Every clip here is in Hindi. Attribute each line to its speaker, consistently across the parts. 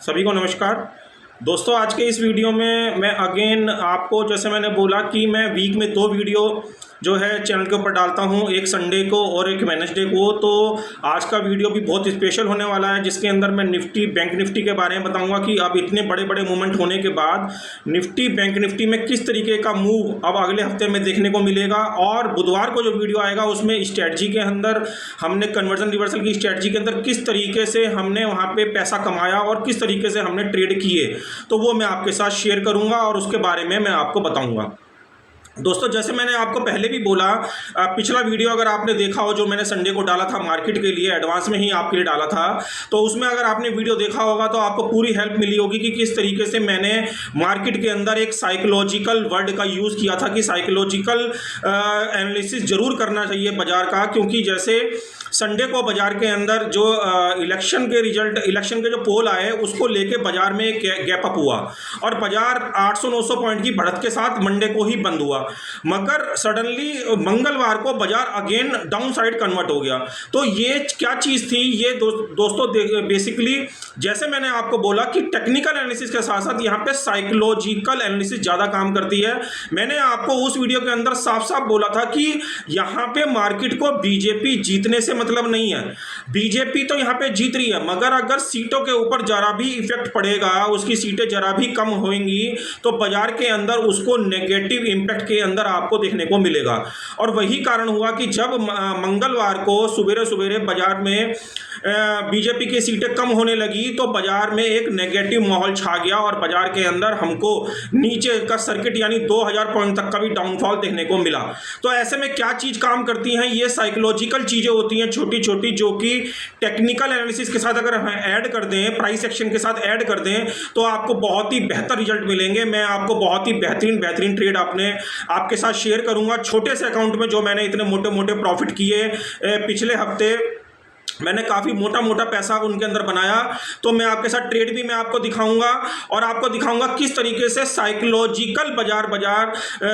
Speaker 1: सभी को नमस्कार दोस्तों। आज के इस वीडियो में मैं अगेन आपको, जैसे मैंने बोला कि मैं वीक में 2 वीडियो जो है चैनल के ऊपर डालता हूं, एक संडे को और एक वेडनेसडे को। तो आज का वीडियो भी बहुत स्पेशल होने वाला है, जिसके अंदर मैं निफ्टी, बैंक निफ्टी के बारे में बताऊंगा कि अब इतने बड़े बड़े मूवमेंट होने के बाद निफ्टी, बैंक निफ्टी में किस तरीके का मूव अब अगले हफ्ते में देखने को मिलेगा। और बुधवार को जो वीडियो आएगा उसमें स्ट्रैटेजी के अंदर हमने कन्वर्जन रिवर्सल की स्ट्रैटेजी के अंदर किस तरीके से हमने वहाँ पे पैसा कमाया और किस तरीके से हमने ट्रेड किए, तो वो मैं आपके साथ शेयर करूँगा और उसके बारे में मैं आपको बताऊँगा। दोस्तों, जैसे मैंने आपको पहले भी बोला, पिछला वीडियो अगर आपने देखा हो जो मैंने संडे को डाला था मार्केट के लिए, एडवांस में ही आपके लिए डाला था, तो उसमें अगर आपने वीडियो देखा होगा तो आपको पूरी हेल्प मिली होगी कि किस तरीके से मैंने मार्केट के अंदर एक साइकोलॉजिकल वर्ड का यूज़ किया था कि साइकोलॉजिकल एनालिसिस जरूर करना चाहिए बाजार का। क्योंकि जैसे संडे को बाजार के अंदर जो इलेक्शन के रिजल्ट, इलेक्शन के जो पोल आए, उसको लेके बाजार में एक गैप अप हुआ और बाजार 800-900 पॉइंट की बढ़त के साथ मंडे को ही बंद हुआ, मगर सडनली मंगलवार को बाजार अगेन डाउन साइड कन्वर्ट हो गया। तो ये क्या चीज़ थी ये दोस्तों बेसिकली जैसे मैंने आपको बोला कि टेक्निकल एनालिसिस के साथ साथ यहाँ पे साइकोलॉजिकल एनालिसिस ज़्यादा काम करती है। मैंने आपको उस वीडियो के अंदर साफ साफ बोला था कि यहाँ पे मार्केट को बीजेपी जीतने से मतलब नहीं है। बीजेपी तो यहाँ पे जीत रही है, मगर अगर सीटों के ऊपर जरा भी इफेक्ट पड़ेगा, उसकी सीटें जरा भी कम होंगी, तो बाजार के अंदर उसको नेगेटिव इंपैक्ट के अंदर आपको देखने को मिलेगा। और वही कारण हुआ कि जब मंगलवार को सुबेरे सुबेरे बाजार में बीजेपी की सीटें कम होने लगी तो बाजार में एक नेगेटिव माहौल छा गया और बाजार के अंदर हमको नीचे का सर्किट यानी 2000 पॉइंट तक का भी डाउनफॉल देखने को मिला। तो ऐसे में क्या चीज़ काम करती हैं, ये साइकोलॉजिकल चीज़ें होती हैं छोटी छोटी, जो कि टेक्निकल एनालिसिस के साथ अगर हम ऐड कर दें, प्राइस एक्शन के साथ ऐड कर दें, तो आपको बहुत ही बेहतर रिजल्ट मिलेंगे। मैं आपको बहुत ही बेहतरीन ट्रेड आपके साथ शेयर करूंगा। छोटे से अकाउंट में जो मैंने इतने मोटे मोटे प्रॉफिट किए पिछले हफ्ते, मैंने काफ़ी मोटा मोटा पैसा उनके अंदर बनाया, तो मैं आपके साथ ट्रेड भी मैं आपको दिखाऊंगा और आपको दिखाऊंगा किस तरीके से साइकोलॉजिकल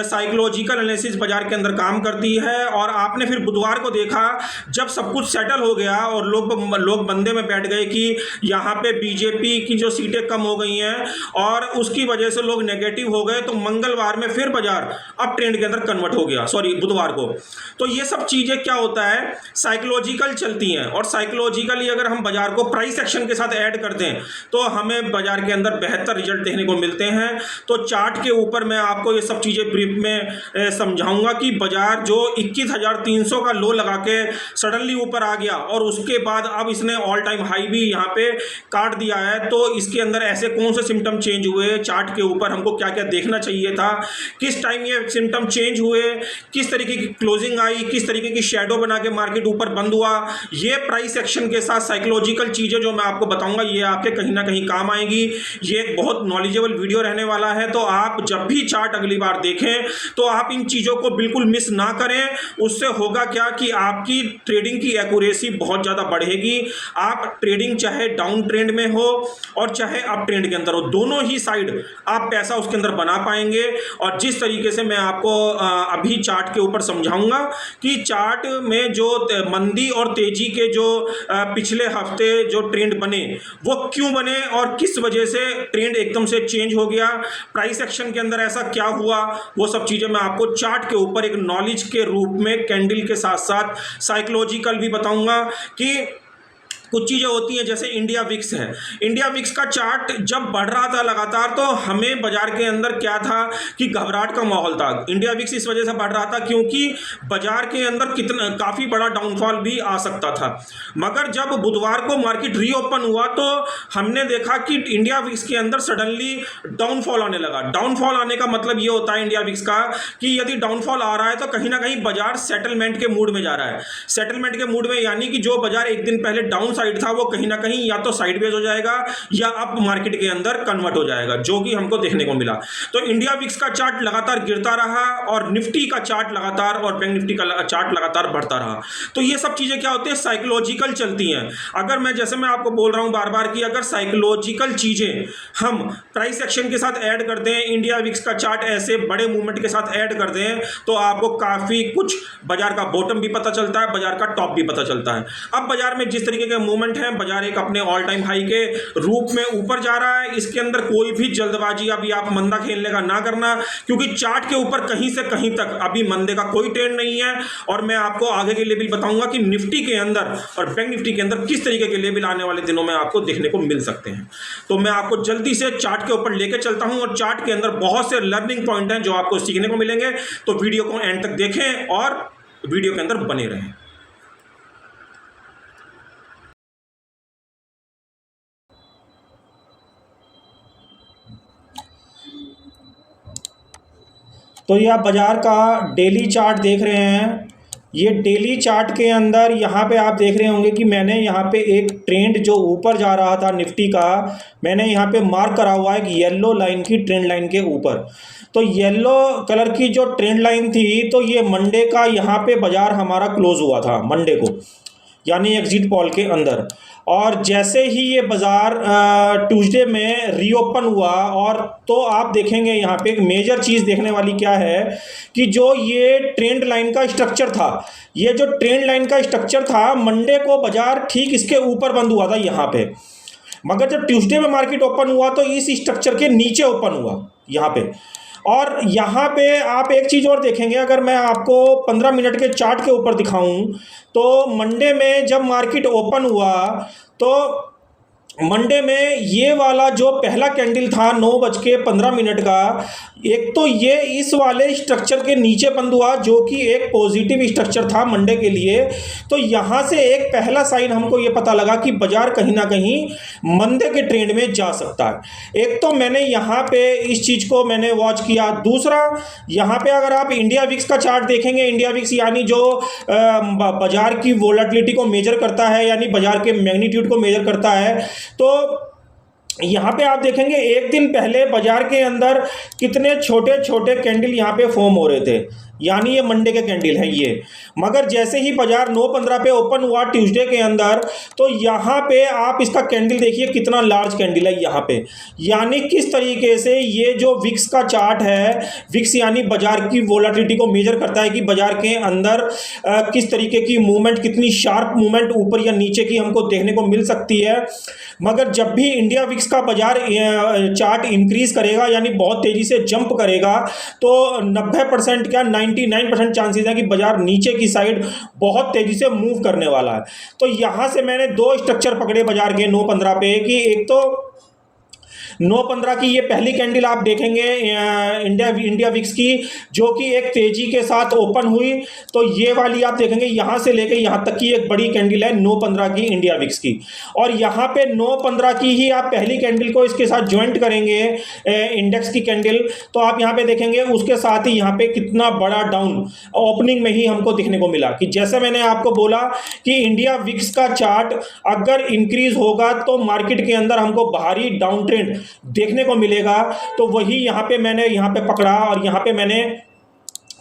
Speaker 1: साइकोलॉजिकल एनालिसिस बाजार के अंदर काम करती है। और आपने फिर बुधवार को देखा जब सब कुछ सेटल हो गया और लोग बंदे में बैठ गए कि यहाँ पे बीजेपी की जो सीटें कम हो गई हैं और उसकी वजह से लोग नेगेटिव हो गए, तो मंगलवार में फिर बाजार अब ट्रेंड के अंदर कन्वर्ट हो गया, बुधवार को। तो ये सब चीज़ें क्या होता है, साइकोलॉजिकल चलती हैं। और साइकोलॉजिकली अगर हम बाजार को प्राइस एक्शन के साथ ऐड करते हैं तो हमें बाजार के अंदर बेहतर रिजल्ट देखने को मिलते हैं। तो चार्ट के ऊपर मैं आपको ये सब चीज़ें ब्रीफ में समझाऊंगा कि बाजार जो 21,300 का लो लगा के सडनली ऊपर आ गया और उसके बाद अब इसने ऑल टाइम हाई भी यहाँ पे काट दिया है, तो इसके अंदर ऐसे कौन से सिम्टम चेंज हुए, चार्ट के ऊपर हमको क्या क्या देखना चाहिए था, किस टाइम ये सिम्टम चेंज हुए, किस तरीके की क्लोजिंग आई, किस तरीके की शेडो बना के मार्केट ऊपर बंद हुआ। ये प्राइस एक्शन के साथ साइकोलॉजिकल चीज़ें जो मैं आपको बताऊंगा ये आपके कहीं ना कहीं काम आएगी। ये एक बहुत नॉलेजेबल वीडियो रहने वाला है, तो आप जब भी चार्ट अगली बार देखें तो आप इन चीज़ों को बिल्कुल मिस ना करें। उससे होगा क्या कि आपकी ट्रेडिंग की एक्यूरेसी बहुत ज़्यादा बढ़ेगी। आप ट्रेडिंग चाहे डाउन ट्रेंड में हो और चाहे अप ट्रेंड के अंदर हो, दोनों ही साइड आप पैसा उसके अंदर बना पाएंगे। और जिस तरीके से मैं आपको अभी चार्ट के ऊपर समझाऊंगा कि चार्ट में जो मंदी और तेजी के जो पिछले हफ्ते जो ट्रेंड बने वो क्यों बने और किस वजह से ट्रेंड एकदम से चेंज हो गया, प्राइस एक्शन के अंदर ऐसा क्या हुआ, वो सब चीज़ें मैं आपको चार्ट के ऊपर एक नॉलेज के रूप में कैंडल के साथ साथ साइकोलॉजिकल भी बताऊंगा। कि कुछ चीज़ें होती हैं जैसे इंडिया विक्स है, इंडिया विक्स का चार्ट जब बढ़ रहा था लगातार, तो हमें बाजार के अंदर क्या था कि घबराहट का माहौल था। इंडिया विक्स इस वजह से बढ़ रहा था क्योंकि बाजार के अंदर काफ़ी बड़ा डाउनफॉल भी आ सकता था। मगर जब बुधवार को मार्केट रीओपन हुआ तो हमने देखा कि इंडिया विक्स के अंदर सडनली डाउनफॉल आने लगा। डाउनफॉल आने का मतलब ये होता है इंडिया विक्स का कि यदि डाउनफॉल आ रहा है तो कहीं ना कहीं बाजार सेटलमेंट के मूड में जा रहा है। सेटलमेंट के मूड में यानी कि जो बाजार एक दिन पहले डाउन था वो कहीं ना कहीं या तो साइडवेज हो जाएगा या अप मार्केट के अंदर कन्वर्ट हो जाएगा, जो कि हमको देखने को मिला। तो इंडिया विक्स का चार्ट लगातार गिरता रहा और निफ्टी का चार्ट लगातार और बैंक निफ्टी का चार्ट लगातार बढ़ता रहा। तो ये सब चीजें क्या होती है, साइकोलॉजिकल चलती हैं। अगर मैं जैसे मैं आपको बोल रहा हूं बार बार कि अगर साइकोलॉजिकल चीजें हम प्राइस एक्शन के साथ ऐड कर दें, इंडिया विक्स का चार्ट ऐसे बड़े मूवमेंट के साथ ऐड कर दें, तो आपको काफी कुछ बाजार का बॉटम भी पता चलता है, बाजार का टॉप भी पता चलता है। अब बाजार में जिस तरीके के मूवमेंट है, बाजार एक अपने ऑल टाइम हाई के रूप में ऊपर जा रहा है। इसके अंदर कोई भी जल्दबाजी अभी आप मंदा खेलने का ना करना, क्योंकि चार्ट के ऊपर कहीं से कहीं तक अभी मंदे का कोई ट्रेंड नहीं है। और मैं आपको आगे के लेवल बताऊंगा कि निफ्टी के अंदर और बैंक निफ्टी के अंदर किस तरीके के लेवल आने वाले दिनों में आपको देखने को मिल सकते हैं। तो मैं आपको जल्दी से चार्ट के ऊपर लेके चलता हूं, और चार्ट के अंदर बहुत से लर्निंग पॉइंट हैं जो आपको सीखने को मिलेंगे। तो वीडियो को एंड तक देखें और वीडियो के अंदर बने रहें। तो ये आप बाजार का डेली चार्ट देख रहे हैं। ये डेली चार्ट के अंदर यहाँ पे आप देख रहे होंगे कि मैंने यहाँ पे एक ट्रेंड जो ऊपर जा रहा था निफ्टी का, मैंने यहाँ पे मार्क करा हुआ है कि येलो लाइन की ट्रेंड लाइन के ऊपर। तो येलो कलर की जो ट्रेंड लाइन थी, तो ये मंडे का यहाँ पे बाजार हमारा क्लोज हुआ था मंडे को, यानी एग्जिट पॉल के अंदर। और जैसे ही ये बाज़ार ट्यूसडे में रीओपन हुआ, और तो आप देखेंगे यहाँ पे एक मेजर चीज़ देखने वाली क्या है कि जो ये ट्रेंड लाइन का स्ट्रक्चर था, ये जो ट्रेंड लाइन का स्ट्रक्चर था, मंडे को बाज़ार ठीक इसके ऊपर बंद हुआ था यहाँ पे, मगर जब ट्यूसडे में मार्केट ओपन हुआ तो इस स्ट्रक्चर के नीचे ओपन हुआ यहाँ पे। और यहाँ पे आप एक चीज़ और देखेंगे, अगर मैं आपको 15 मिनट के चार्ट के ऊपर दिखाऊं, तो मंडे में जब मार्केट ओपन हुआ तो मंडे में ये वाला जो पहला कैंडल था 9:15 का, एक तो ये इस वाले स्ट्रक्चर के नीचे बंद हुआ, जो कि एक पॉजिटिव स्ट्रक्चर था मंडे के लिए। तो यहाँ से एक पहला साइन हमको ये पता लगा कि बाजार कहीं ना कहीं मंदे के ट्रेंड में जा सकता है। एक तो मैंने यहाँ पे इस चीज़ को मैंने वॉच किया। दूसरा, यहाँ पे अगर आप इंडिया विक्स का चार्ट देखेंगे, इंडिया विक्स यानी जो बाजार की वोलेटिलिटी को मेजर करता है, यानी बाजार के मैग्नीट्यूड को मेजर करता है, तो यहाँ पे आप देखेंगे एक दिन पहले बाजार के अंदर कितने छोटे छोटे कैंडल यहाँ पे फॉर्म हो रहे थे, यानी ये मंडे के कैंडल है ये। मगर जैसे ही बाजार 9:15 पे ओपन हुआ ट्यूसडे के अंदर, तो यहाँ पे आप इसका कैंडल देखिए कितना लार्ज कैंडल है यहाँ पे। यानी किस तरीके से ये जो विक्स का चार्ट है, विक्स यानी बाजार की वोलेटिलिटी को मेजर करता है कि बाजार के अंदर किस तरीके की मूवमेंट, कितनी शार्प मूवमेंट ऊपर या नीचे की हमको देखने को मिल सकती है। मगर जब भी इंडिया विक्स का बाजार चार्ट इंक्रीज करेगा, यानी बहुत तेजी से जंप करेगा, तो 90% क्या 99% चांसेस है कि बाजार नीचे की साइड बहुत तेजी से मूव करने वाला है। तो यहाँ से मैंने दो स्ट्रक्चर पकड़े बाजार के 9:15 पे, कि एक तो 9:15 की ये पहली कैंडल आप देखेंगे इंडिया विक्स की, जो कि एक तेजी के साथ ओपन हुई। तो ये वाली आप देखेंगे यहाँ से लेके यहाँ तक की एक बड़ी कैंडल है 9:15 की इंडिया विक्स की। और यहाँ पे 9:15 की ही आप पहली कैंडल को इसके साथ ज्वाइंट करेंगे इंडेक्स की कैंडल, तो आप यहाँ पे देखेंगे उसके साथ ही यहाँ पे कितना बड़ा डाउन ओपनिंग में ही हमको देखने को मिला। कि जैसे मैंने आपको बोला कि इंडिया विक्स का चार्ट अगर इंक्रीज होगा तो मार्केट के अंदर हमको बाहरी डाउन ट्रेंड देखने को मिलेगा। तो वही यहाँ पे मैंने यहाँ पे पकड़ा, और यहाँ पे मैंने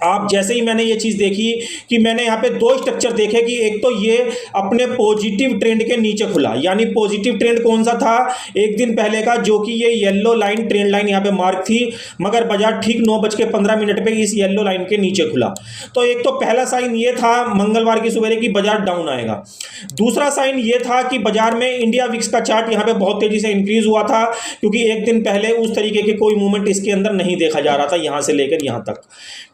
Speaker 1: आप जैसे ही मैंने ये चीज़ देखी कि मैंने यहाँ पे दो स्ट्रक्चर देखे कि एक तो ये अपने पॉजिटिव ट्रेंड के नीचे खुला, यानी पॉजिटिव ट्रेंड कौन सा था एक दिन पहले का, जो कि ये येलो लाइन ट्रेंड लाइन यहाँ पे मार्क थी, मगर बाजार ठीक 9:15 पे इस येलो लाइन के नीचे खुला। तो एक तो पहला साइन ये था मंगलवार की सुबह कि बाजार डाउन आएगा। दूसरा साइन ये था कि बाजार में इंडिया विक्स का चार्ट यहाँ पे बहुत तेजी से इंक्रीज हुआ था, क्योंकि एक दिन पहले उस तरीके के कोई मूवमेंट इसके अंदर नहीं देखा जा रहा था यहाँ से लेकर यहाँ तक।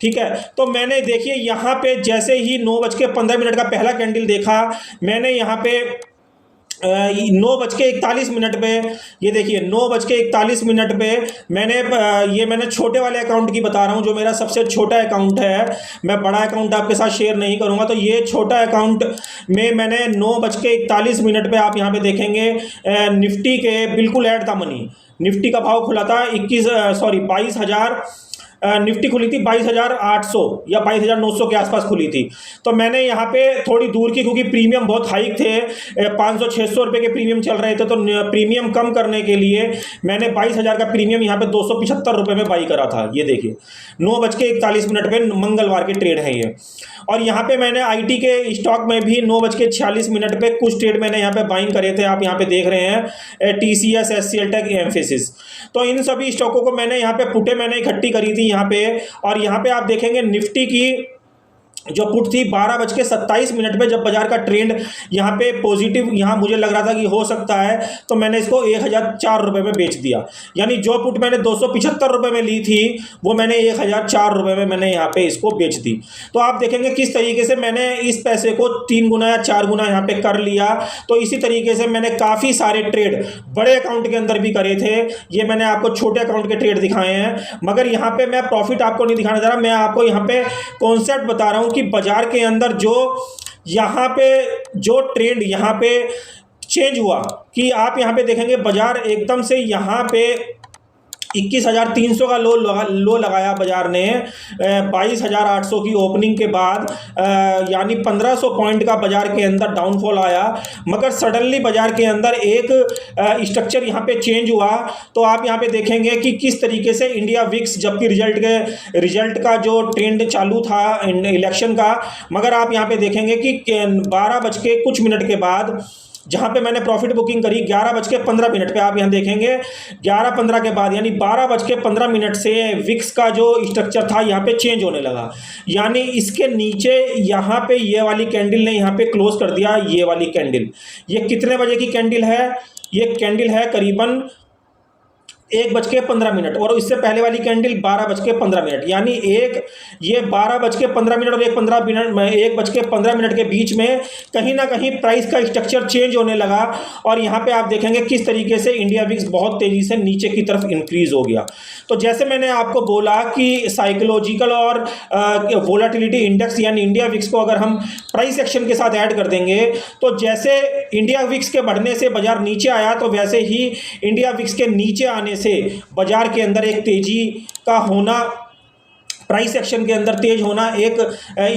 Speaker 1: ठीक है, तो मैंने देखिए यहाँ पे जैसे ही 9:15 का पहला कैंडल देखा, मैंने यहाँ पे 9:41 पे, ये देखिए 9:41 पे मैंने छोटे वाले अकाउंट की बता रहा हूँ, जो मेरा सबसे छोटा अकाउंट है। मैं बड़ा अकाउंट आपके साथ शेयर नहीं करूँगा। तो ये छोटा अकाउंट में मैंने 9:41 पे आप यहाँ पे देखेंगे निफ्टी के बिल्कुल एट द मनी, निफ्टी का भाव खुला था 22,000, निफ्टी खुली थी 22,800 या 22,900 के आसपास खुली थी। तो मैंने यहाँ पे थोड़ी दूर की, क्योंकि प्रीमियम बहुत हाइक थे, 500-600 रुपये के प्रीमियम चल रहे थे, तो प्रीमियम कम करने के लिए मैंने 22,000 का प्रीमियम यहाँ पे 275 रुपये में बाई करा था। ये देखिए 9:41 पे मंगलवार के ट्रेड है ये। और यहाँ पे मैंने आईटी के स्टॉक में भी 9:46 पे कुछ ट्रेड मैंने यहाँ पे बाइंग करे थे, आप यहाँ पे देख रहे हैं TCS, SCL टेक, एम्फेसिस। तो इन सभी स्टॉकों को मैंने यहाँ पे पुटे मैंने इकट्ठी करी थी यहाँ पे। और यहाँ पे आप देखेंगे निफ्टी की जो पुट थी 12:27 पे, जब बाजार का ट्रेंड यहाँ पे पॉजिटिव, यहाँ मुझे लग रहा था कि हो सकता है, तो मैंने इसको 1004 में बेच दिया। यानी जो पुट मैंने 275 रुपये में ली थी वो मैंने 1004 में मैंने यहाँ पे इसको बेच दी। तो आप देखेंगे किस तरीके से मैंने इस पैसे को 3 गुना या 4 गुना यहाँ पे कर लिया। तो इसी तरीके से मैंने काफ़ी सारे ट्रेड बड़े अकाउंट के अंदर भी करे थे, ये मैंने आपको छोटे अकाउंट के ट्रेड दिखाए हैं, मगर यहाँ पे मैं प्रॉफिट आपको नहीं दिखाना चाह रहा, मैं आपको यहाँ पे कॉन्सेप्ट बता रहा हूँ कि बाजार के अंदर जो यहाँ पे जो ट्रेंड यहाँ पे चेंज हुआ, कि आप यहाँ पे देखेंगे बाजार एकदम से यहाँ पे 21,300 का लो लगाया बाजार ने 22,800 की ओपनिंग के बाद, यानी 1,500 पॉइंट का बाजार के अंदर डाउनफॉल आया। मगर सडनली बाजार के अंदर एक स्ट्रक्चर यहाँ पे चेंज हुआ। तो आप यहाँ पे देखेंगे कि किस तरीके से इंडिया विक्स, जबकि रिजल्ट का जो ट्रेंड चालू था इलेक्शन का, मगर आप यहाँ पे देखेंगे कि 12 बज के कुछ मिनट के बाद जहाँ पे मैंने प्रॉफिट बुकिंग करी 11:15 पे, आप यहाँ देखेंगे 11:15 के बाद, यानी 12:15 से विक्स का जो स्ट्रक्चर था यहाँ पे चेंज होने लगा। यानी इसके नीचे यहाँ पे ये वाली कैंडल ने यहाँ पे क्लोज कर दिया। ये वाली कैंडल, ये कितने बजे की कैंडल है? ये कैंडल है करीबन 1:15, और इससे पहले वाली कैंडल 12:15, यानी ये 12:15 और 1:15 के बीच में कहीं ना कहीं प्राइस का स्ट्रक्चर चेंज होने लगा। और यहाँ पे आप देखेंगे किस तरीके से इंडिया विक्स बहुत तेज़ी से नीचे की तरफ इंक्रीज हो गया। तो जैसे मैंने आपको बोला कि साइकोलॉजिकल और वोलाटिलिटी इंडेक्स यानी इंडिया विक्स को अगर हम प्राइस एक्शन के साथ ऐड कर देंगे, तो जैसे इंडिया विक्स के बढ़ने से बाजार नीचे आया, तो वैसे ही इंडिया विक्स के नीचे आने से बाजार के अंदर एक तेजी का होना, प्राइस एक्शन के अंदर तेज होना, एक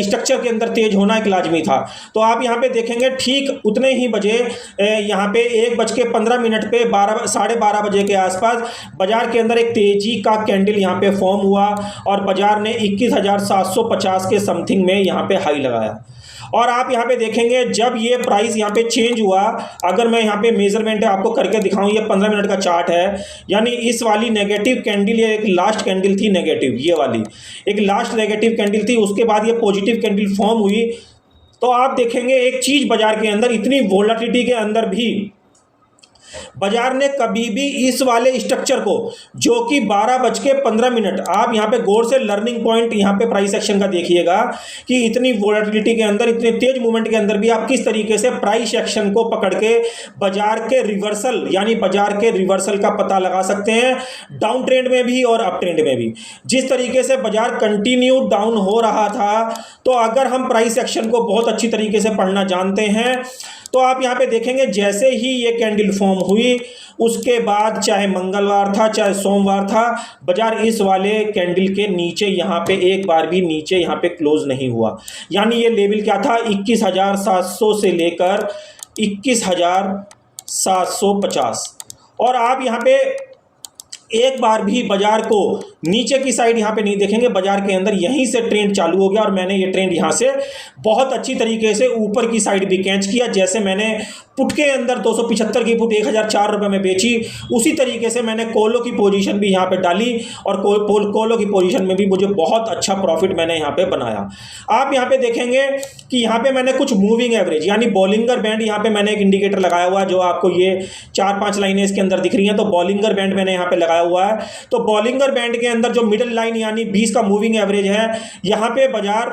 Speaker 1: स्ट्रक्चर के अंदर तेज होना एक लाजमी था। तो आप यहाँ पे देखेंगे ठीक उतने ही बजे, यहाँ पे 1:15 पे 12:30 बजे के आसपास बाजार के अंदर एक तेजी का कैंडल यहाँ पे फॉर्म हुआ और बाजार ने 21,750 के समथिंग में यहाँ पे हाई लगाया। और आप यहाँ पे देखेंगे जब ये प्राइस यहाँ पे चेंज हुआ, अगर मैं यहाँ पे मेजरमेंट आपको करके दिखाऊं, ये 15 मिनट का चार्ट है, यानी इस वाली नेगेटिव कैंडल, ये एक लास्ट कैंडल थी नेगेटिव, ये वाली एक लास्ट नेगेटिव कैंडल थी, उसके बाद ये पॉजिटिव कैंडल फॉर्म हुई। तो आप देखेंगे एक चीज़ बाजार के अंदर, इतनी वोलेटिलिटी के अंदर भी बाजार ने कभी भी इस वाले स्ट्रक्चर को, जो कि 12:15, आप यहाँ पे गौर से लर्निंग पॉइंट यहाँ पे प्राइस एक्शन का देखिएगा कि इतनी वोलेटिलिटी के अंदर, इतने तेज मूवमेंट के अंदर भी आप किस तरीके से प्राइस एक्शन को पकड़ के बाजार के रिवर्सल, यानी बाजार के रिवर्सल का पता लगा सकते हैं, डाउन ट्रेंड में भी और अप ट्रेंड में भी। जिस तरीके से बाजार कंटिन्यू डाउन हो रहा था, तो अगर हम प्राइस एक्शन को बहुत अच्छी तरीके से पढ़ना जानते हैं, तो आप यहाँ पे देखेंगे जैसे ही ये कैंडल फॉर्म हुई, उसके बाद चाहे मंगलवार था चाहे सोमवार था, बाजार इस वाले कैंडल के नीचे यहाँ पे एक बार भी नीचे यहाँ पे क्लोज नहीं हुआ। यानी ये लेवल क्या था? 21,700 से लेकर 21,750। और आप यहाँ पे एक बार भी बाजार को नीचे की साइड यहाँ पे नहीं देखेंगे, बाजार के अंदर यहीं से ट्रेंड चालू हो गया और मैंने ये ट्रेंड यहाँ से बहुत अच्छी तरीके से ऊपर की साइड भी कैच किया। जैसे मैंने पुट के अंदर 275 की पुट 1004 में बेची, उसी तरीके से मैंने कोलो की पोजीशन भी यहाँ पे डाली और कोलो की पोजीशन में भी मुझे बहुत अच्छा प्रॉफिट मैंने यहाँ पे बनाया। आप यहाँ पे देखेंगे कि यहाँ पे मैंने कुछ मूविंग एवरेज यानी बॉलिंगर बैंड, यहाँ पे मैंने एक इंडिकेटर लगाया हुआ है, जो आपको ये 4-5 लाइनें इसके अंदर दिख रही हैं, तो बॉलिंगर बैंड मैंने यहाँ पे लगाया हुआ है। तो बॉलिंगर बैंड के अंदर जो मिडिल लाइन यानी 20 का मूविंग एवरेज है, यहाँ पे बाजार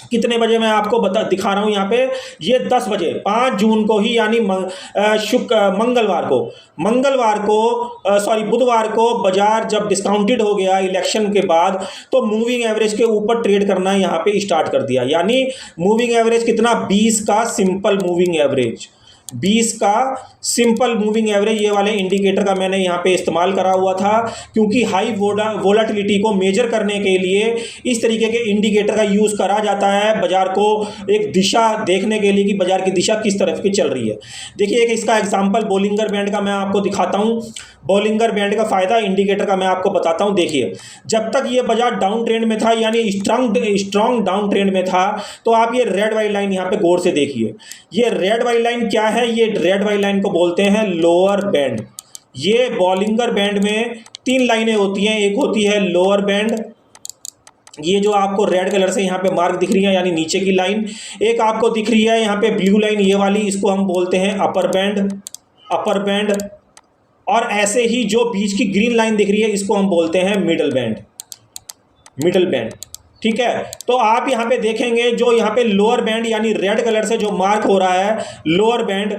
Speaker 1: कितने बजे मैं आपको दिखा रहा हूँ, यहाँ पे ये 10 बजे 5 जून को ही, यानी बुधवार को बाजार जब डिस्काउंटेड हो गया इलेक्शन के बाद, तो मूविंग एवरेज के ऊपर ट्रेड करना यहाँ पे स्टार्ट कर दिया। यानी मूविंग एवरेज कितना? 20 का सिंपल मूविंग एवरेज, 20 का सिंपल मूविंग एवरेज, ये वाले इंडिकेटर का मैंने यहाँ पे इस्तेमाल करा हुआ था, क्योंकि हाई वोलेटिलिटी को मेजर करने के लिए इस तरीके के इंडिकेटर का यूज़ करा जाता है, बाजार को एक दिशा देखने के लिए कि बाजार की दिशा किस तरफ की चल रही है। देखिए एक इसका एग्जांपल बॉलिंगर बैंड का मैं आपको दिखाता हूँ। बॉलिंगर बैंड का फ़ायदा इंडिकेटर का मैं आपको बताता हूँ। देखिए जब तक ये बाजार डाउन ट्रेंड में था, यानी स्ट्रॉन्ग डाउन ट्रेंड में था, तो आप ये रेड वाली लाइन यहाँ पे गौर से देखिए। ये रेड वाली लाइन क्या है? ये रेड वाली लाइन को बोलते हैं लोअर बैंड। ये बॉलिंगर बैंड में 3 लाइनें होती हैं, एक होती है लोअर बैंड, ये जो आपको रेड कलर से यहाँ पे मार्क दिख रही है यानी नीचे की लाइन, एक आपको दिख रही है यहाँ पे ब्लू लाइन ये वाली, इसको हम बोलते हैं अपर बैंड। और ऐसे ही जो बीच की ग्रीन लाइन दिख रही है इसको हम बोलते हैं मिडल बैंड। ठीक है, तो आप यहाँ पे देखेंगे जो यहाँ पे लोअर बैंड यानी रेड कलर से जो मार्क हो रहा है लोअर बैंड,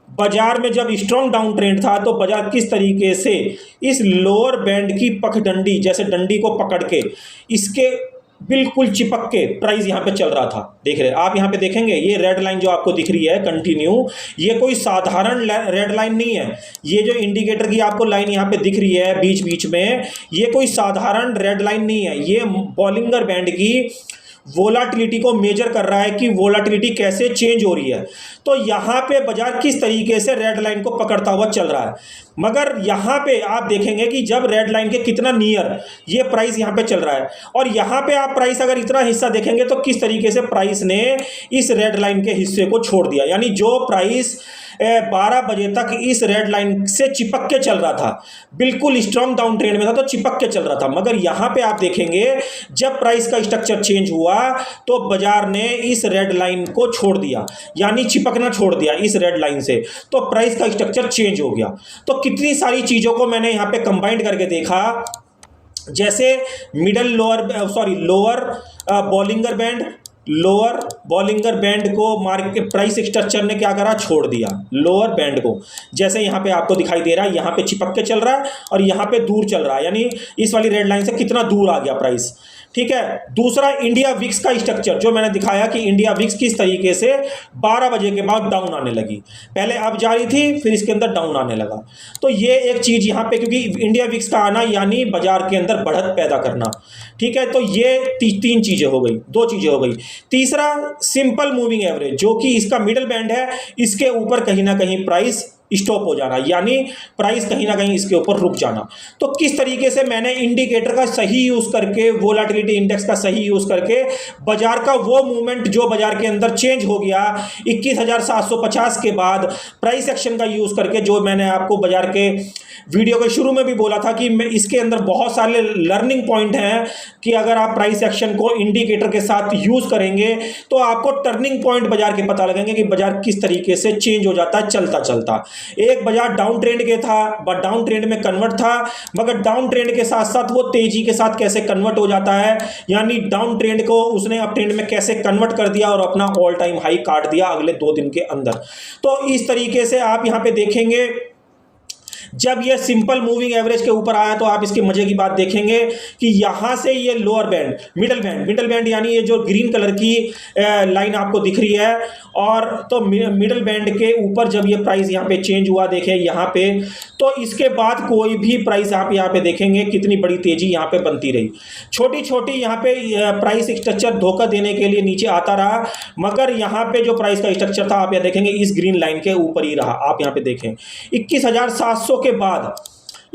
Speaker 1: बाजार में जब स्ट्रॉन्ग डाउन ट्रेंड था तो बाजार किस तरीके से इस लोअर बैंड की पखडंडी, जैसे डंडी को पकड़ के इसके बिल्कुल चिपक के प्राइस यहाँ पे चल रहा था। देख रहे आप यहाँ पे देखेंगे ये रेड लाइन जो आपको दिख रही है कंटिन्यू, ये कोई साधारण रेड लाइन नहीं है। ये जो इंडिकेटर की आपको लाइन यहाँ पे दिख रही है बीच बीच में, ये कोई साधारण रेड लाइन नहीं है। ये बॉलिंगर बैंड की वोलाटिलिटी को मेजर कर रहा है कि वोलाटिलिटी कैसे चेंज हो रही है। तो यहाँ पे बाजार किस तरीके से रेड लाइन को पकड़ता हुआ चल रहा है। मगर यहाँ पे आप देखेंगे कि जब रेड लाइन के कितना नियर ये प्राइस यहाँ पे चल रहा है, और यहाँ पे आप प्राइस अगर इतना हिस्सा देखेंगे तो किस तरीके से प्राइस ने इस रेड लाइन के हिस्से को छोड़ दिया। यानी जो प्राइस 12 बजे तक इस रेड लाइन से चिपक के चल रहा था, बिल्कुल स्ट्रॉन्ग डाउन ट्रेंड में था तो चिपक के चल रहा था, मगर यहाँ पे आप देखेंगे जब प्राइस का स्ट्रक्चर चेंज हुआ तो बाजार ने इस रेड लाइन को छोड़ दिया, यानी चिपकना छोड़ दिया इस रेड लाइन से, तो प्राइस का स्ट्रक्चर चेंज हो गया। तो कितनी सारी चीज़ों को मैंने यहाँ पे कंबाइंड करके देखा, जैसे लोअर बॉलिंगर बैंड को मार्केट प्राइस स्ट्रक्चर ने क्या करा, छोड़ दिया लोअर बैंड को। जैसे यहाँ पे आपको दिखाई दे रहा है, यहाँ पे चिपक के चल रहा है और यहाँ पे दूर चल रहा है, यानी इस वाली रेड लाइन से कितना दूर आ गया प्राइस। ठीक है, दूसरा इंडिया विक्स का स्ट्रक्चर जो मैंने दिखाया कि इंडिया विक्स किस तरीके से 12 बजे के बाद डाउन आने लगी, पहले अप जा रही थी फिर इसके अंदर डाउन आने लगा। तो ये एक चीज़ यहाँ पे, क्योंकि इंडिया विक्स का आना यानी बाजार के अंदर बढ़त पैदा करना। ठीक है, तो ये तीन चीज़ें हो गई, दो चीज़ें हो गई। तीसरा सिंपल मूविंग एवरेज जो कि इसका मिडल बैंड है, इसके ऊपर कहीं ना कहीं प्राइस स्टॉप हो जाना, यानी प्राइस कहीं ना कहीं इसके ऊपर रुक जाना। तो किस तरीके से मैंने इंडिकेटर का सही यूज करके, वोलाटिलिटी इंडेक्स का सही यूज करके बाजार का वो मूवमेंट जो बाजार के अंदर चेंज हो गया 21,750 के बाद प्राइस एक्शन का यूज करके, जो मैंने आपको बाजार के वीडियो के शुरू में भी बोला था कि मैं इसके अंदर बहुत सारे लर्निंग पॉइंट हैं कि अगर आप प्राइस एक्शन को इंडिकेटर के साथ यूज करेंगे तो आपको टर्निंग पॉइंट बाजार के पता लगेंगे कि बाजार किस तरीके से चेंज हो जाता है चलता चलता। एक बाजार डाउन ट्रेंड के था, बट डाउन ट्रेंड में कन्वर्ट था, मगर डाउन ट्रेंड के साथ साथ वो तेजी के साथ कैसे कन्वर्ट हो जाता है, यानी डाउन ट्रेंड को उसने अप ट्रेंड में कैसे कन्वर्ट कर दिया और अपना ऑल टाइम हाई काट दिया अगले 2 दिन के अंदर। तो इस तरीके से आप यहां पे देखेंगे जब ये सिंपल मूविंग एवरेज के ऊपर आया तो आप इसके मजे की बात देखेंगे कि यहां से ये लोअर बैंड, मिडल बैंड यानी ये जो ग्रीन कलर की लाइन आपको दिख रही है, और तो मिडल बैंड के ऊपर जब ये प्राइस यहाँ पे चेंज हुआ देखें यहाँ पे, तो इसके बाद कोई भी प्राइस आप यहाँ पे देखेंगे कितनी बड़ी तेजी यहाँ पे बनती रही। छोटी छोटी यहाँ पे प्राइस स्ट्रक्चर धोखा देने के लिए नीचे आता रहा, मगर यहाँ पे जो प्राइस का स्ट्रक्चर था आप यहाँ देखेंगे इस ग्रीन लाइन के ऊपर ही रहा। आप यहाँ पे देखें 21,700 के बाद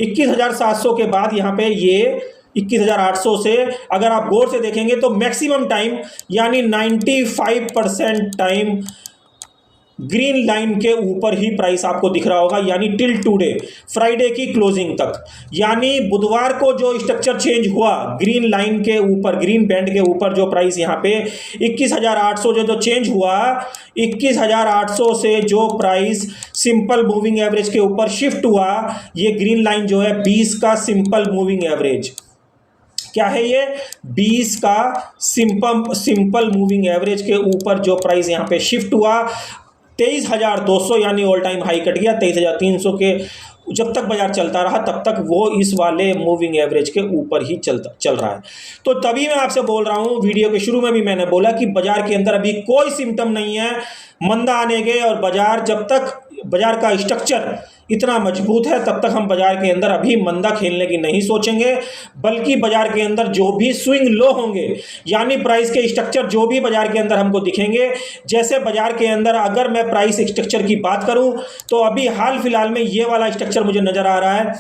Speaker 1: 21,700 के बाद यहाँ पे ये 21,800 से अगर आप गौर से देखेंगे तो मैक्सिमम टाइम यानी 95% टाइम ग्रीन लाइन के ऊपर ही प्राइस आपको दिख रहा होगा, यानी टिल टुडे फ्राइडे की क्लोजिंग तक। यानी बुधवार को जो स्ट्रक्चर चेंज हुआ ग्रीन लाइन के ऊपर, ग्रीन बैंड के ऊपर जो प्राइस यहाँ पे 21,800 जो चेंज हुआ, 21,800 से जो प्राइस सिंपल मूविंग एवरेज के ऊपर शिफ्ट हुआ, ये ग्रीन लाइन जो है 20 का सिंपल मूविंग एवरेज, क्या है ये 20 का सिंपल मूविंग एवरेज के ऊपर जो प्राइस यहाँ पे शिफ्ट हुआ 23,200 यानी ऑल टाइम हाई कट गया। 23,300 के जब तक बाजार चलता रहा तब तक वो इस वाले मूविंग एवरेज के ऊपर ही चल रहा है। तो तभी मैं आपसे बोल रहा हूँ, वीडियो के शुरू में भी मैंने बोला कि बाजार के अंदर अभी कोई सिम्टम नहीं है मंदा आने के, और बाजार जब तक बाजार का स्ट्रक्चर इतना मजबूत है तब तक हम बाजार के अंदर अभी मंदा खेलने की नहीं सोचेंगे, बल्कि बाजार के अंदर जो भी स्विंग लो होंगे यानी प्राइस के स्ट्रक्चर जो भी बाजार के अंदर हमको दिखेंगे, जैसे बाजार के अंदर अगर मैं प्राइस स्ट्रक्चर की बात करूं तो अभी हाल फिलहाल में ये वाला स्ट्रक्चर मुझे नज़र आ रहा है।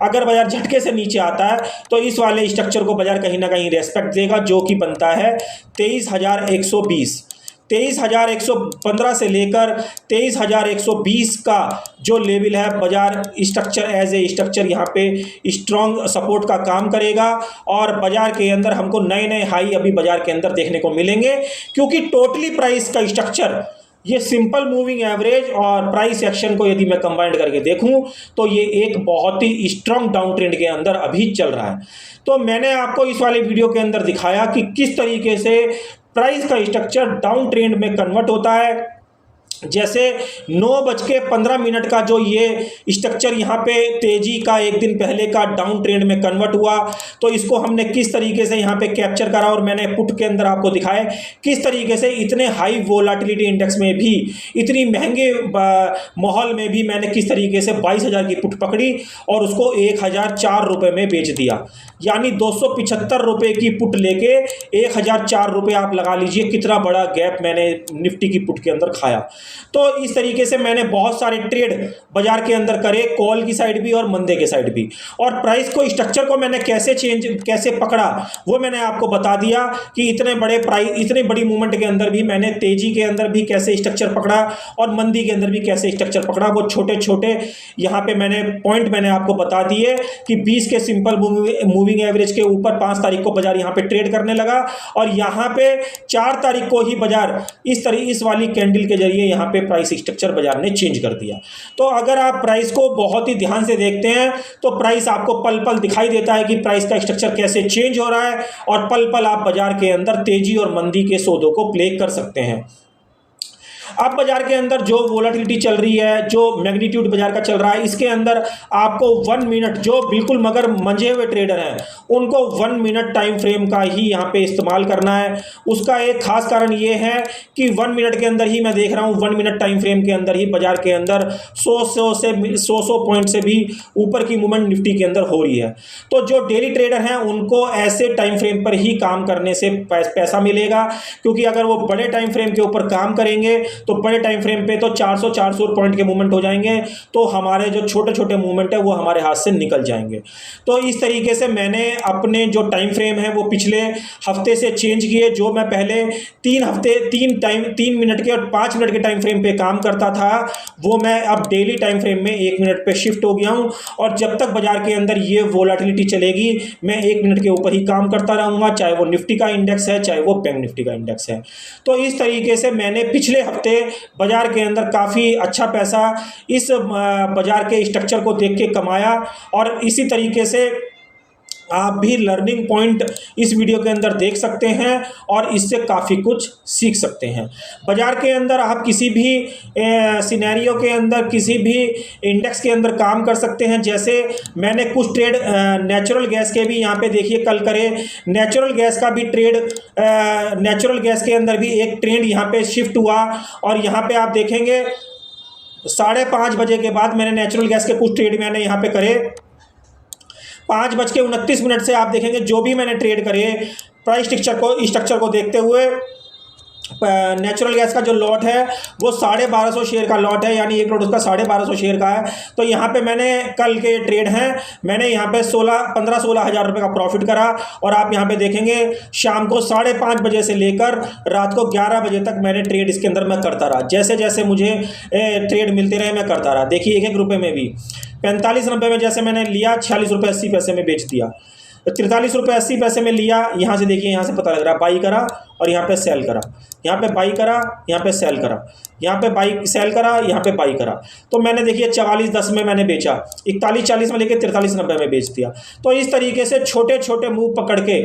Speaker 1: अगर बाजार झटके से नीचे आता है तो इस वाले स्ट्रक्चर को बाजार कहीं ना कहीं रेस्पेक्ट देगा, जो कि बनता है 23,120। 23,115 से लेकर 23,120 का जो लेवल है बाजार स्ट्रक्चर एज ए स्ट्रक्चर यहाँ पे स्ट्रॉन्ग सपोर्ट का काम करेगा और बाजार के अंदर हमको नए नए हाई अभी बाजार के अंदर देखने को मिलेंगे, क्योंकि टोटली प्राइस का स्ट्रक्चर ये सिंपल मूविंग एवरेज और प्राइस एक्शन को यदि मैं कंबाइंड करके देखूं तो ये एक बहुत ही स्ट्रॉन्ग डाउन ट्रेंड के अंदर अभी चल रहा है। तो मैंने आपको इस वाले वीडियो के अंदर दिखाया कि किस तरीके से प्राइस का स्ट्रक्चर डाउन ट्रेंड में कन्वर्ट होता है। जैसे 9:15 का जो ये स्ट्रक्चर यहाँ पे तेजी का एक दिन पहले का डाउन ट्रेंड में कन्वर्ट हुआ, तो इसको हमने किस तरीके से यहाँ पे कैप्चर करा और मैंने पुट के अंदर आपको दिखाया किस तरीके से इतने हाई वोलाटिलिटी इंडेक्स में भी, इतनी महंगे माहौल में भी मैंने किस तरीके से 22,000 की पुट पकड़ी और उसको 1,004 रुपये में बेच दिया। यानी 275 रुपये की पुट लेके 1,004 रुपये आप लगा लीजिए कितना बड़ा गैप मैंने निफ्टी की पुट के अंदर खाया। तो इस तरीके से मैंने बहुत सारे ट्रेड बाजार के अंदर करे, कॉल की साइड भी और मंदे के साइड भी, और प्राइस को स्ट्रक्चर को मैंने कैसे पकड़ा वो मैंने आपको बता दिया कि इतने बड़ी मूवमेंट के अंदर भी मैंने तेजी के अंदर भी कैसे स्ट्रक्चर पकड़ा और मंदी के अंदर भी कैसे स्ट्रक्चर पकड़ा। वो छोटे छोटे यहाँ पे मैंने आपको बता दिए कि 20 के सिंपल मूविंग एवरेज के ऊपर 5 तारीख को बाजार यहाँ पे ट्रेड करने लगा और यहाँ पे 4 तारीख को ही बाजार इस वाली कैंडल के जरिए यहाँ पे प्राइस स्ट्रक्चर बाजार ने चेंज कर दिया। तो अगर आप प्राइस को बहुत ही ध्यान से देखते हैं तो प्राइस आपको पल पल दिखाई देता है कि प्राइस का स्ट्रक्चर कैसे चेंज हो रहा है और पल पल आप बाजार के अंदर तेजी और मंदी के सौदों को प्ले कर सकते हैं। अब बाजार के अंदर जो वोलाटिलिटी चल रही है, जो मैग्नीट्यूड बाजार का चल रहा है, इसके अंदर आपको 1 मिनट, जो बिल्कुल मगर मंझे हुए ट्रेडर हैं उनको 1 मिनट टाइम फ्रेम का ही यहाँ पे इस्तेमाल करना है। उसका एक खास कारण ये है कि 1 मिनट के अंदर ही मैं देख रहा हूँ, 1 मिनट टाइम फ्रेम के अंदर ही बाजार के अंदर 100 पॉइंट से भी ऊपर की मूवमेंट निफ्टी के अंदर हो रही है। तो जो डेली ट्रेडर हैं उनको ऐसे टाइम फ्रेम पर ही काम करने से पैसा मिलेगा, क्योंकि अगर वो बड़े टाइम फ्रेम के ऊपर काम करेंगे तो बड़े टाइम फ्रेम पे तो 400 पॉइंट के मूवमेंट हो जाएंगे, तो हमारे जो छोटे छोटे मूवमेंट है वो हमारे हाथ से निकल जाएंगे। तो इस तरीके से मैंने अपने जो टाइम फ्रेम है वो पिछले हफ्ते से चेंज किए। जो मैं पहले 3 मिनट के और 5 मिनट के टाइम फ्रेम पे काम करता था वो मैं अब डेली टाइम फ्रेम में 1 मिनट पे शिफ्ट हो गया हूँ, और जब तक बाजार के अंदर ये वोलाटिलिटी चलेगी मैं 1 मिनट के ऊपर ही काम करता रहूँगा, चाहे वो निफ्टी का इंडेक्स है चाहे वो बैंक निफ्टी का इंडेक्स है। तो इस तरीके से मैंने पिछले हफ्ते बाजार के अंदर काफ़ी अच्छा पैसा इस बाजार के स्ट्रक्चर को देख के कमाया, और इसी तरीके से आप भी लर्निंग पॉइंट इस वीडियो के अंदर देख सकते हैं और इससे काफ़ी कुछ सीख सकते हैं। बाजार के अंदर आप किसी भी सिनेरियो के अंदर, किसी भी इंडेक्स के अंदर काम कर सकते हैं। जैसे मैंने कुछ ट्रेड नेचुरल गैस के भी यहाँ पे देखिए कल करे, नेचुरल गैस का भी ट्रेड, नेचुरल गैस के अंदर भी एक ट्रेंड यहाँ पे शिफ्ट हुआ, और यहाँ पे आप देखेंगे 5:30 बजे के बाद मैंने नेचुरल गैस के कुछ ट्रेड मैंने यहाँ पे करे। 5:29 से आप देखेंगे जो भी मैंने ट्रेड करे प्राइस स्ट्रक्चर को देखते हुए नेचुरल गैस का जो लॉट है वो 1250 शेयर का लॉट है, यानी एक लॉट उसका 1250 शेयर का है। तो यहाँ पे मैंने कल के ट्रेड हैं, मैंने यहाँ पे 15-16 हज़ार रुपये का प्रॉफिट करा, और आप यहाँ पे देखेंगे शाम को 5:30 बजे से लेकर रात को 11 बजे तक मैंने ट्रेड इसके अंदर मैं करता रहा। जैसे जैसे मुझे ट्रेड मिलते रहे मैं करता रहा। देखिए 1-1 रुपये में भी 45 में जैसे मैंने लिया 46 रुपये 80 पैसे में बेच दिया, 43 रुपये 80 पैसे में लिया। यहाँ से देखिए, यहाँ से पता लग रहा है बाई करा और यहाँ पे सेल करा, यहाँ पे बाई करा, यहाँ पे सेल करा, यहाँ पे बाई सेल करा, यहाँ पे बाई करा। तो मैंने देखिए 44.10 में मैंने बेचा, 41.40 में लेके 43.90 में बेच दिया। तो इस तरीके से छोटे छोटे मूव पकड़ के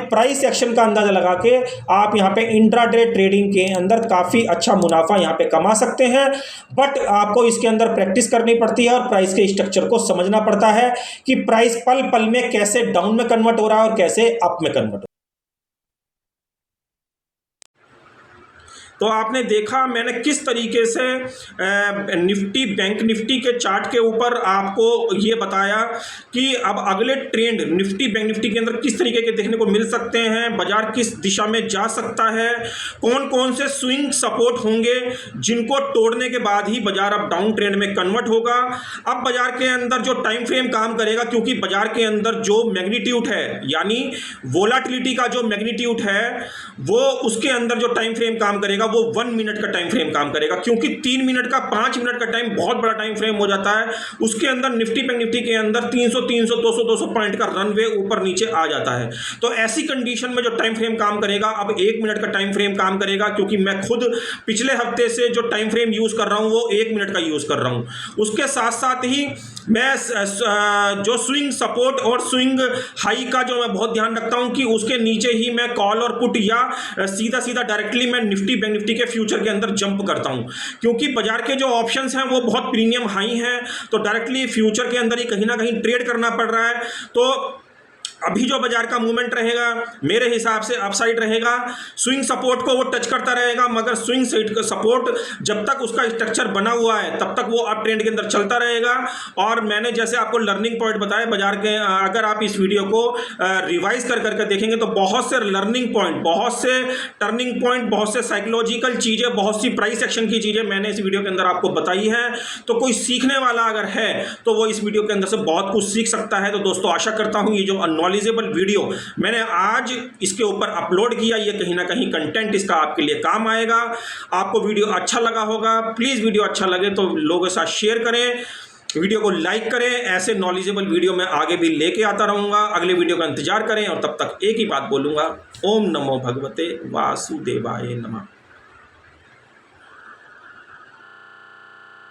Speaker 1: प्राइस एक्शन का अंदाजा लगा के आप यहाँ पे इंट्राडे ट्रेडिंग के अंदर काफ़ी अच्छा मुनाफा यहाँ पे कमा सकते हैं। बट आपको इसके अंदर प्रैक्टिस करनी पड़ती है और प्राइस के स्ट्रक्चर को समझना पड़ता है कि प्राइस पल पल में कैसे डाउन में कन्वर्ट हो रहा है और कैसे अप में कन्वर्ट। तो आपने देखा मैंने किस तरीके से निफ्टी, बैंक निफ्टी के चार्ट के ऊपर आपको ये बताया कि अब अगले ट्रेंड निफ्टी, बैंक निफ्टी के अंदर किस तरीके के देखने को मिल सकते हैं, बाजार किस दिशा में जा सकता है, कौन कौन से स्विंग सपोर्ट होंगे जिनको तोड़ने के बाद ही बाजार अब डाउन ट्रेंड में कन्वर्ट होगा। अब बाजार के अंदर जो टाइम फ्रेम काम करेगा, क्योंकि बाजार के अंदर जो मैग्नीट्यूड है यानी वोलाटिलिटी का जो मैग्नीट्यूड है वो उसके अंदर जो टाइम फ्रेम काम करेगा वो 1 मिनट का टाइम फ्रेम काम करेगा, क्योंकि 3 मिनट का 5 मिनट का टाइम बहुत बड़ा टाइम फ्रेम हो जाता है। उसके अंदर निफ्टी बैंक निफ्टी के अंदर 300 300 200 200 पॉइंट का रनवे ऊपर नीचे आ जाता है। तो ऐसी कंडीशन में जो टाइम फ्रेम काम करेगा, अब 1 मिनट का टाइम फ्रेम काम करेगा, क्योंकि मैं खुद पिछले हफ्ते से जो टाइम फ्रेम यूज कर रहा हूं वो 1 मिनट का यूज कर रहा हूं। उसके साथ साथ ही मैं जो स्विंग सपोर्ट और स्विंग हाई का जो मैं बहुत ध्यान रखता हूं कि उसके नीचे ही मैं कॉल और पुट या सीधा सीधा डायरेक्टली मैं निफ्टी बैंक निफ्टी के फ्यूचर के अंदर जंप करता हूं, क्योंकि बाजार के जो ऑप्शंस हैं वो बहुत प्रीमियम हाई हैं, तो डायरेक्टली फ्यूचर के अंदर ही कहीं ना कहीं ट्रेड करना पड़ रहा है। तो अभी जो बाजार का मूवमेंट रहेगा मेरे हिसाब से अपसाइड रहेगा। स्विंग सपोर्ट को वो टच करता रहेगा, मगर स्विंग सपोर्ट जब तक उसका स्ट्रक्चर बना हुआ है तब तक वो अप ट्रेंड के अंदर चलता रहेगा। और मैंने जैसे आपको लर्निंग पॉइंट बताया बाजार के, अगर आप इस वीडियो को रिवाइज कर करके देखेंगे तो बहुत से लर्निंग पॉइंट, बहुत से टर्निंग पॉइंट, बहुत से साइकोलॉजिकल चीज़ें, बहुत सी प्राइस एक्शन की चीज़ें मैंने इस वीडियो के अंदर आपको बताई है। तो कोई सीखने वाला अगर है तो वो इस वीडियो के अंदर से बहुत कुछ सीख सकता है। तो दोस्तों आशा करता हूँ ये जो नॉलेजेबल वीडियो मैंने आज इसके ऊपर अपलोड किया, ये कहीं ना कहीं कंटेंट इसका आपके लिए काम आएगा। आपको वीडियो अच्छा लगा होगा, प्लीज़ वीडियो अच्छा लगे तो लोगों के साथ शेयर करें, वीडियो को लाइक करें। ऐसे नॉलेजेबल वीडियो मैं आगे भी लेके आता रहूँगा। अगले वीडियो का इंतजार करें और तब तक एक ही बात बोलूँगा, ओम नमो भगवते वासुदेवाय नमः।